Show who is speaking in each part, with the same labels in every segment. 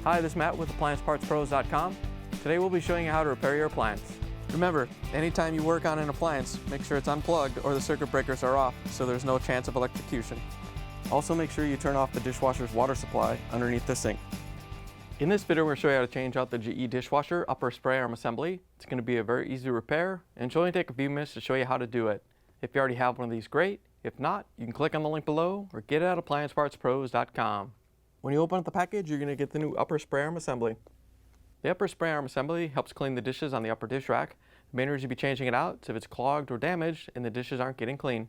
Speaker 1: Hi, this is Matt with AppliancePartsPros.com. Today we'll be showing you how to repair your appliance. Remember, anytime you work on an appliance, make sure it's unplugged or the circuit breakers are off so there's no chance of electrocution. Also make sure you turn off the dishwasher's water supply underneath the sink. In this video, we're going to show you how to change out the GE dishwasher upper spray arm assembly. It's going to be a very easy repair and it'll only take a few minutes to show you how to do it. If you already have one of these, great. If not, you can click on the link below or get it at AppliancePartsPros.com. When you open up the package, you're going to get the new upper spray arm assembly. The upper spray arm assembly helps clean the dishes on the upper dish rack. The main reason you'll be changing it out is if it's clogged or damaged and the dishes aren't getting clean.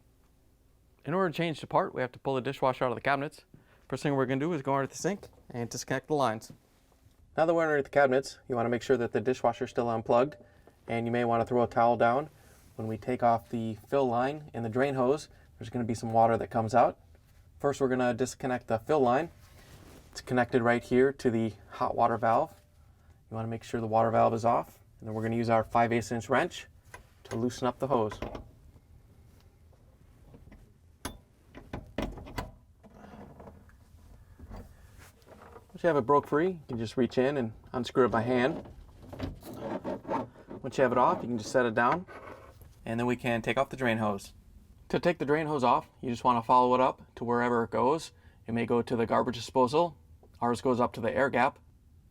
Speaker 1: In order to change the part, we have to pull the dishwasher out of the cabinets. First thing we're going to do is go underneath the sink and disconnect the lines. Now that we're underneath the cabinets, you want to make sure that the dishwasher is still unplugged, and you may want to throw a towel down. When we take off the fill line in the drain hose, there's going to be some water that comes out. First, we're going to disconnect the fill line. It's connected right here to the hot water valve. You want to make sure the water valve is off, and then we're going to use our 5/8" wrench to loosen up the hose. Once you have it broke free, you can just reach in and unscrew it by hand. Once you have it off, you can just set it down, and then we can take off the drain hose. To take the drain hose off, you just want to follow it up to wherever it goes. It may go to the garbage disposal. Ours goes up to the air gap.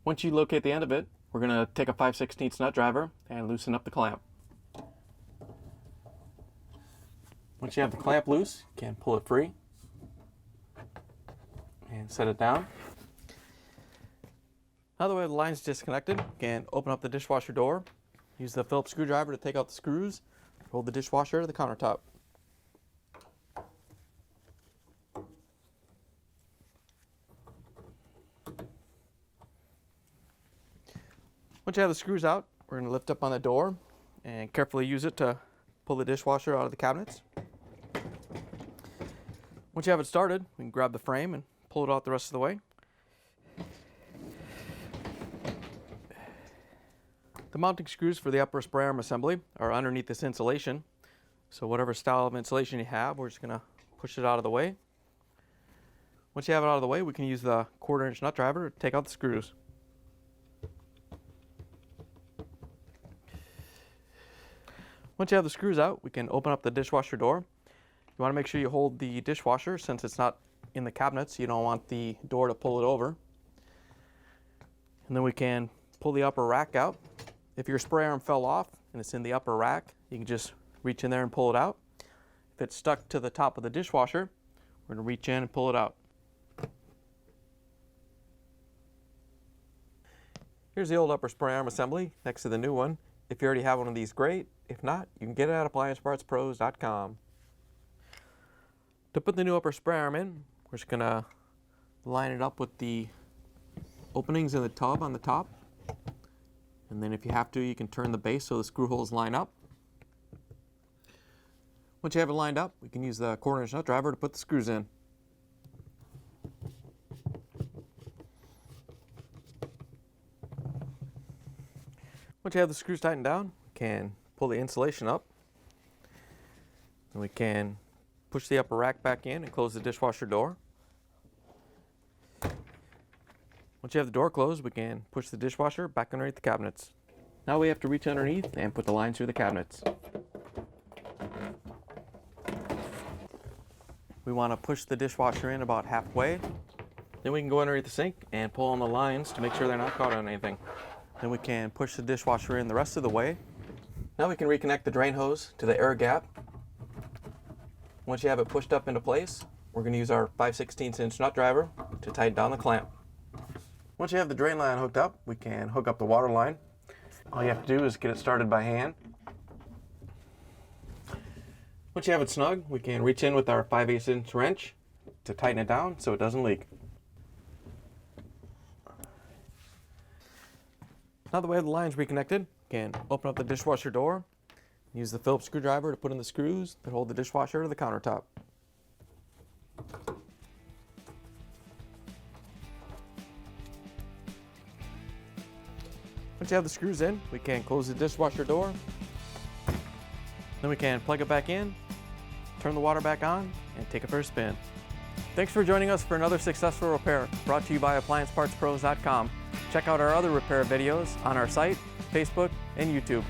Speaker 1: Once you locate the end of it, we're going to take a 5/16 nut driver and loosen up the clamp. Once you have the clamp loose, you can pull it free and set it down. Now that we have the lines disconnected, you can open up the dishwasher door. Use the Phillips screwdriver to take out the screws. Hold the dishwasher to the countertop. Once you have the screws out, we're going to lift up on the door and carefully use it to pull the dishwasher out of the cabinets. Once you have it started, we can grab the frame and pull it out the rest of the way. The mounting screws for the upper spray arm assembly are underneath this insulation. So whatever style of insulation you have, we're just going to push it out of the way. Once you have it out of the way, we can use the 1/4" nut driver to take out the screws. Once you have the screws out, we can open up the dishwasher door. You want to make sure you hold the dishwasher since it's not in the cabinets. You don't want the door to pull it over. And then we can pull the upper rack out. If your spray arm fell off and it's in the upper rack, you can just reach in there and pull it out. If it's stuck to the top of the dishwasher, we're going to reach in and pull it out. Here's the old upper spray arm assembly next to the new one. If you already have one of these, great. If not, you can get it at AppliancePartsPros.com. To put the new upper spray arm in, we're just going to line it up with the openings in the tub on the top. And then if you have to, you can turn the base so the screw holes line up. Once you have it lined up, we can use the 1/4" nut driver to put the screws in. Once you have the screws tightened down, we can pull the insulation up. And we can push the upper rack back in and close the dishwasher door. Once you have the door closed, we can push the dishwasher back underneath the cabinets. Now we have to reach underneath and put the lines through the cabinets. We want to push the dishwasher in about halfway. Then we can go underneath the sink and pull on the lines to make sure they're not caught on anything. Then we can push the dishwasher in the rest of the way. Now we can reconnect the drain hose to the air gap. Once you have it pushed up into place, we're going to use our 5/16" nut driver to tighten down the clamp. Once you have the drain line hooked up, we can hook up the water line. All you have to do is get it started by hand. Once you have it snug, we can reach in with our 5/8" wrench to tighten it down so it doesn't leak. Now that we have the lines reconnected, we can open up the dishwasher door, use the Phillips screwdriver to put in the screws that hold the dishwasher to the countertop. Once you have the screws in, we can close the dishwasher door. Then we can plug it back in, turn the water back on, and take it for a spin. Thanks for joining us for another successful repair brought to you by AppliancePartsPros.com. Check out our other repair videos on our site, Facebook, and YouTube.